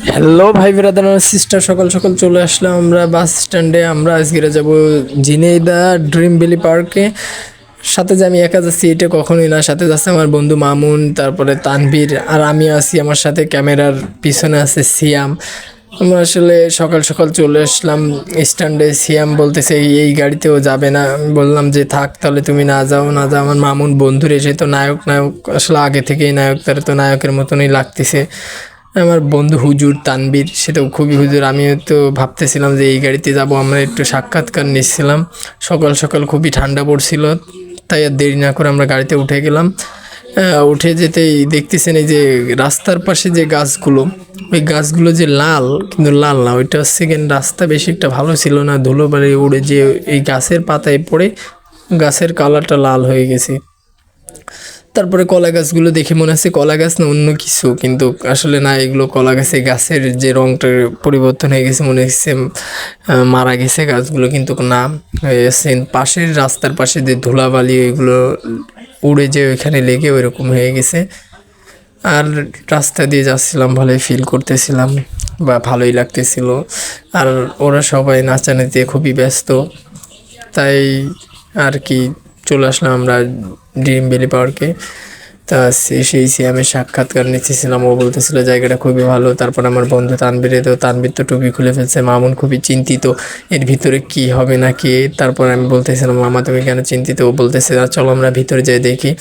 Hello ভাই brother sister, সকাল সকাল চলে আসলাম আমরা বাস স্ট্যান্ডে। আমরা আজকে যাব ঝিনাইদহ ড্রিম ভ্যালি পার্কে। সাথে যে আমি একা যাচ্ছি এটা কখনোই না, সাথে যাচ্ছে আমার বন্ধু মামুন, তারপরে তানভীর, আর আমি আছি। আমার সাথে ক্যামেরার পিছনে আছে সিয়াম। আমরা আসলে সকাল সকাল চলে আসলাম স্ট্যান্ডে। সিয়াম বলতেছে এই গাড়িতেও যাবে না। আমি বললাম যে থাক তাহলে, তুমি না যাও না যাও। আমার মামুন বন্ধুর এসে তো নায়ক নায়ক, আসলে আগে থেকেই নায়ক, তার তো নায়কের মতনই লাগতেছে। আমার বন্ধু হুজুর তানবীর, সেটাও খুবই হুজুর। আমিও তো ভাবতেছিলাম যে এই গাড়িতে যাব। আমরা একটু সাক্ষাৎকার নিচ্ছিলাম। সকাল সকাল খুবই ঠান্ডা পড়ছিল, তাই আর দেরি না করে আমরা গাড়িতে উঠে গেলাম। উঠে যেতেই দেখতেছেন এই যে রাস্তার পাশে যে গাছগুলো, ওই গাছগুলো যে লাল, কিন্তু লাল না, ওইটা সেকেন্ড রাস্তা বেশি একটা ভালো ছিল না। ধুলোবালি উড়ে যে এই গাছের পাতায় পড়ে গাছের কালারটা লাল হয়ে গেছে। তারপরে কলা গাছগুলো দেখে মনে হচ্ছে কলা গাছ না অন্য কিছু, কিন্তু আসলে না, এগুলো কলা গাছে। গাছের যে রংটার পরিবর্তন হয়ে গেছে, মনে হচ্ছে মারা গেছে গাছগুলো, কিন্তু না। পাশের রাস্তার পাশে যে ধুলাবালি, এগুলো উড়ে যে ওইখানে লেগে ওইরকম হয়ে গেছে। আর রাস্তা দিয়ে যাচ্ছিলাম, ভালোই ফিল করতেছিলাম বা ভালোই লাগতেছিল। আর ওরা সবাই নাচানাচিতে খুবই ব্যস্ত, তাই আর কি চলে আসলাম আমরা ড্রিম ভ্যালি পার্কে। তা সেই সিয়ামের সাক্ষাৎকার নিচ্ছিলাম। ও বলতেছিল জায়গাটা খুবই ভালো। তারপর আমার বন্ধু তানবীর তো টুপি খুলে ফেলছে। মামুন খুবই চিন্তিত, এর ভিতরে কি হবে না কি। তারপর আমি বলতেছিলাম মামা তুমি কেন চিন্তিত? ও বলতেছে চলো আমরা ভিতরে যাই দেখি।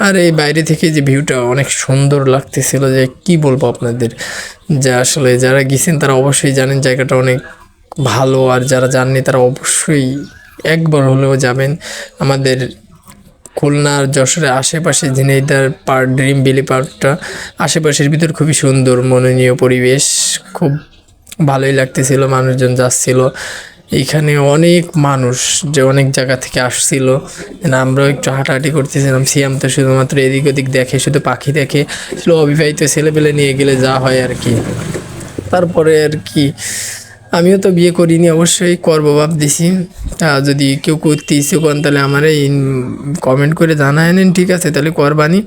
আর এই বাইরে থেকে যে ভিউটা অনেক সুন্দর লাগতেছিল, যে কি বলবো আপনাদের। যা আসলে যারা গেছেন তারা অবশ্যই জানেন জায়গাটা অনেক ভালো, আর যারা জাননি তারা অবশ্যই একবার হলেও যাবেন। আমাদের খুলনা আর যশোরের আশেপাশে ঝিনাইদহ পার্ক, ড্রিম ভ্যালি পার্কটা আশেপাশের ভিতর খুবই সুন্দর মনোনীয় পরিবেশ। খুব ভালোই লাগতেছিল, মানুষজন যাচ্ছিল। এইখানে অনেক মানুষ যে অনেক জায়গা থেকে আসছিল। আমরাও একটু হাঁটাহাঁটি করতেছিলাম। সিয়াম তো শুধুমাত্র এদিক ওদিক দেখে, শুধু পাখি দেখে। ছিল অবিবাহিত ছেলেপেলে নিয়ে গেলে যা হয় আর কি। তারপরে আর কি আমিও তো বিয়ে করিনি, অবশ্যই করবো ভাবতেছি। তা যদি কেউ করতে ইচ্ছে করেন তাহলে আমার এই কমেন্ট করে জানায় নেন, ঠিক আছে? তাহলে করবানি।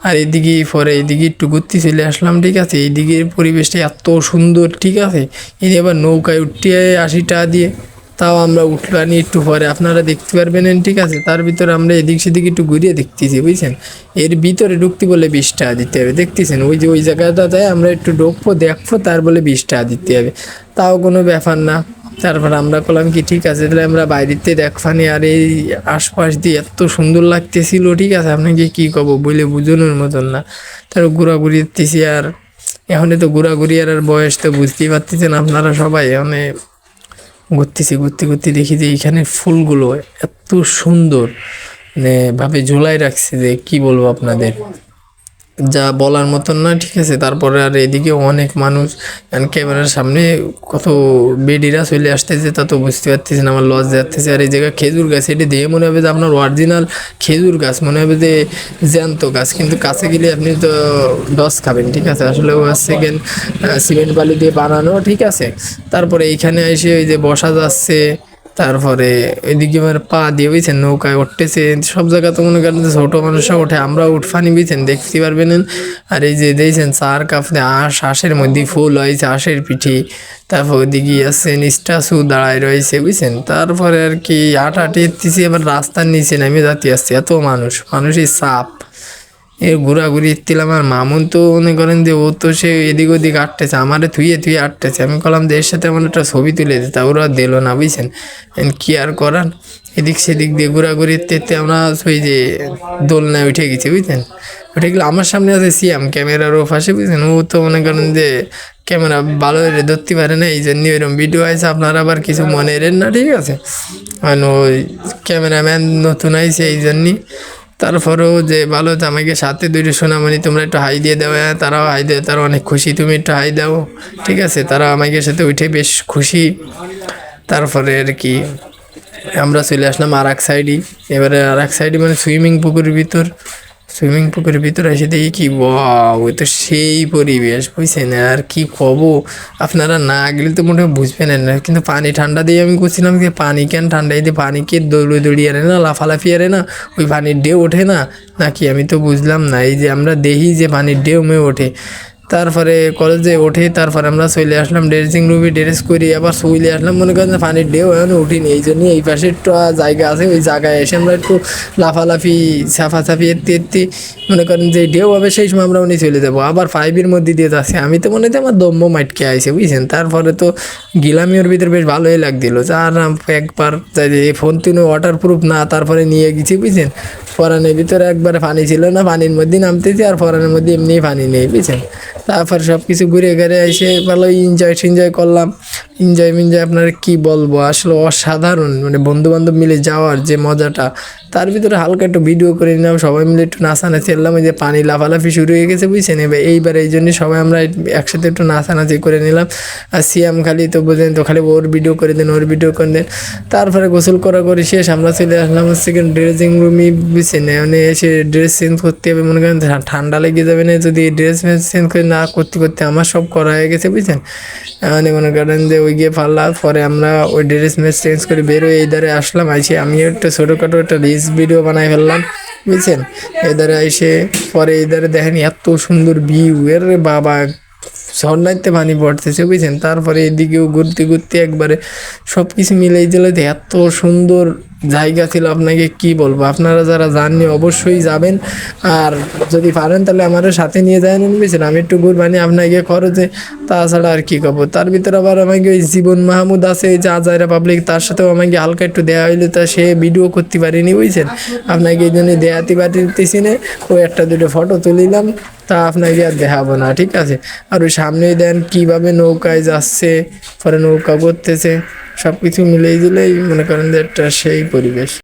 আর এদিকে পরে এইদিকে একটু ঘুরতে চলে আসলাম, ঠিক আছে? এইদিকের পরিবেশটা এত সুন্দর, ঠিক আছে? এই আবার নৌকায় উঠতে 80 টাকা দিয়ে, তাও আমরা উঠলানি একটু পরে, আপনারা দেখতে পারবেন, ঠিক আছে? তার ভিতরে আমরা এদিক সেদিক একটু ঘুরিয়ে দেখতেছি, বুঝছেন? এর ভিতরে ঢুকতে বলে 20 টাকা দিতে হবে, দেখতেছেন? ওই যে ওই জায়গাটাতে আমরা একটু ঢুকবো দেখবো, তার বলে 20 টাকা দিতে হবে। তাও কোনো ব্যাপার না। তারপর আমরা বললাম কি ঠিক আছে তাহলে আমরা বাইরেতে দেখবানি। আর এই আশপাশ দিয়ে এত সুন্দর লাগতেছিল, ঠিক আছে? আপনাকে কি কব, বলে বুঝানোর মতন না। তারপর ঘোরাঘুরি করতেছি। আর এখন তো ঘোরাঘুরি আর বয়স তো বুঝতেই পারতেছেন আপনারা সবাই। মানে ঘুরতেছি, ঘুরতে ঘুরতে দেখি যে এইখানে ফুলগুলো এত সুন্দর, মানে ভাবে ঝোলাই রাখছে যে কি বলবো আপনাদের, যা বলার মতন না, ঠিক আছে? তারপরে আর এদিকে অনেক মানুষ, ক্যামেরার সামনে কত বেডিরা চলে আসতেছে, তা তো বুঝতে পারতেছেন, আমার লস যাচ্ছে। আর এই জায়গায় খেজুর গাছ, এটি দিয়ে মনে হবে যে আপনার অরিজিনাল খেজুর গাছ, মনে হবে যে জ্যান্ত গাছ, কিন্তু কাছে গেলে আপনি তো ডস খাবেন, ঠিক আছে? আসলে ও সেকেন্ড সিমেন্ট বালি দিয়ে বানানো, ঠিক আছে? তারপরে এইখানে এসে ওই যে বসা যাচ্ছে। তারপরে এদিকে আমার পা দিয়ে বুঝছেন নৌকায় উঠতেছে। সব জায়গা তো মনে করেন ছোটো মানুষরা ওঠে, আমরা উঠফানি বুঝছেন, দেখতে পারবেন। আর এই যে দেখছেন চার কাপড়ে আঁশের মধ্যে ফুল হয়েছে, আঁশের পিঠি। তারপর ওদিকে আছেন স্ট্যাচু দাঁড়ায় রয়েছে, বুঝছেন? তারপরে আর কি হাঁটাহাঁটি এসতেছি, আবার রাস্তার নিচে নেমে যাতে আসছি, এত মানুষের চাপ। এর ঘোরাঘুরি এসছিলাম। আর মামুন তো মনে করেন যে ও তো সে এদিক ওদিক আটটেছে, আমারে থুয়ে থুয়ে আটটেছে। আমি বললাম যে এর সাথে আমার একটা ছবি তুলে দিতে, ওরা দিল না, বুঝছেন? কি আর করার। এদিক সেদিক দিয়ে ঘোরাঘুরি এতে আমরা ওই যে দোলনায় উঠে গেছি, বুঝছেন? উঠে গেলে আমার সামনে আছে সিয়াম ক্যামেরার ও পাশে, বুঝছেন? ও তো মনে করেন যে ক্যামেরা ভালো করে ধরতে পারে না, এই জন্য এরকম ভিডিও আছে। আপনারা আবার কিছু মনে এলেন না, ঠিক আছে? মানে ওই ক্যামেরাম্যান নতুন আইছে, এই জন্যই। তারপরেও যে ভালো আমাকে সাথে দুইটা সোনামণি, তোমরা একটু হাই দিয়ে দাও। তারাও হাই দেয়, তারা অনেক খুশি, তুমি একটু হাই দাও, ঠিক আছে? তারা আমাকে সাথে উঠে বেশ খুশি। তারপরে আর কি আমরা চলে আসলাম আর এক সাইডই। এবারে আর এক সাইডে মানে সুইমিং পুকুরের ভিতরে এসে দেখি কি ওয়াও, ওই তো সেই পরিবেশ, বুঝছেন? আর কি কব, আপনারা না গেলে তো মোটামুটি বুঝবেন না। কিন্তু পানি ঠান্ডা দিয়ে আমি করছিলাম যে পানি কেন ঠান্ডা, এই যে পানি কে দৌড়িয়ে আরে না, লাফালাফি আরে না, ওই পানির ঢেউ ওঠে না নাকি? আমি তো বুঝলাম না। এই যে আমরা দেখি যে পানির ঢেউ মেয়ে ওঠে, তারপরে কলেজে উঠে তারপরে আমরা চলে আসলাম ড্রেসিং রুমে, ড্রেস করি আবার চলে আসলাম। মনে করেন যে পানির ঢেউ এখন উঠিনি, এই জন্যই এই পাশে একটু জায়গা আছে, ওই জায়গায় এসে আমরা একটু লাফালাফি সাফাসাফি এত্তি মনে করেন যে ঢেউ হবে সেই সময় আমরা উনি চলে যাবো। আবার ফাইভের মধ্যে দিয়ে যাচ্ছে, আমি তো মনে হয় আমার দম্য মাটকে আইছে বুঝছেন। তারপরে তো গিলামি ওর ভিতরে বেশ ভালোই লাগছিল, আর একবার ফোন তুলে ওয়াটার প্রুফ না, তারপরে নিয়ে গেছি বুঝছেন। ফরানের ভিতরে একবারে পানি ছিল না, পানির মধ্যে নামতেছি আর ফরানের মধ্যে এমনি পানি নেই বুঝছেন। তারপর সব কিছু ঘুরে ঘুরে এসে ভালো এনজয় করলাম। এনজয় আপনার কি বলবো, আসলে অসাধারণ, মানে বন্ধু বান্ধব মিলে যাওয়ার যে মজাটা। তার ভিতরে হালকা একটু ভিডিও করে নিলাম, সবাই মিলে একটু নাচানাচি করলাম। ওই যে পানি লাফালাফি শুরু হয়ে গেছে বুঝছেন। এইবার এই জন্য সবাই আমরা একসাথে একটু নাচানাচি করে নিলাম। আর সিয়াম খালি তো বোঝেন তো, খালি ওর ভিডিও করে দেন ওর ভিডিও করে দেন। তারপরে গোসল করি শেষ, আমরা চলে আসলাম হচ্ছে ড্রেসিং রুমে বুঝছেন। মানে এসে ড্রেস চেঞ্জ করতে হবে, মনে করেন ঠান্ডা লেগে যাবে না যদি ড্রেস চেঞ্জ করে না করতে আমার সব করা হয়ে গেছে বুঝছেন। মানে মনে করেন যে ওই গিয়ে পারলাম, পরে আমরা ওই ড্রেস চেঞ্জ করে বেরোয় এই ধারে আসলাম। আইসে আমি একটা ছোটোখাটো একটা রিলস ভিডিও বানাই ফেললাম বুঝছেন। এধারে এসে পরে এধারে দেখেন এত সুন্দর ভিউ, এর বাবা ঝর্ণাইতে পানি পড়তেছে বুঝছেন। তারপরে এদিকেও ঘুরতে একবারে সব কিছু মিলেই দিলে এত সুন্দর জায়গা ছিল, আপনাকে কি বলবো। আপনারা যারা যাননি অবশ্যই যাবেন, আর যদি পারেন তাহলে আমারও সাথে নিয়ে যায় বুঝছেন। আমি একটু ঘুরবানি আপনাকে খরচে, তাছাড়া আর কি করবো। তার ভিতরে আবার আমাকে ওই জীবন মাহমুদ আছে, এই যে আজাইরা পাবলিক, তার সাথেও আমাকে হালকা একটু দেওয়া হইলো, তা সে ভিডিও করতে পারিনি বুঝছেন। আপনাকে এই জন্য দেখাতে পারতেছি না, ওই একটা দুটো ফটো তুলিলাম, তা আপনাকে আর দেখাবো না, ঠিক আছে। আর ওই সামনেই দেন কীভাবে নৌকায় যাচ্ছে, পরে নৌকা করতেছে, সব কিছু মিলেই দিলেই মনে করেন যে একটা সেই পরিবেশ।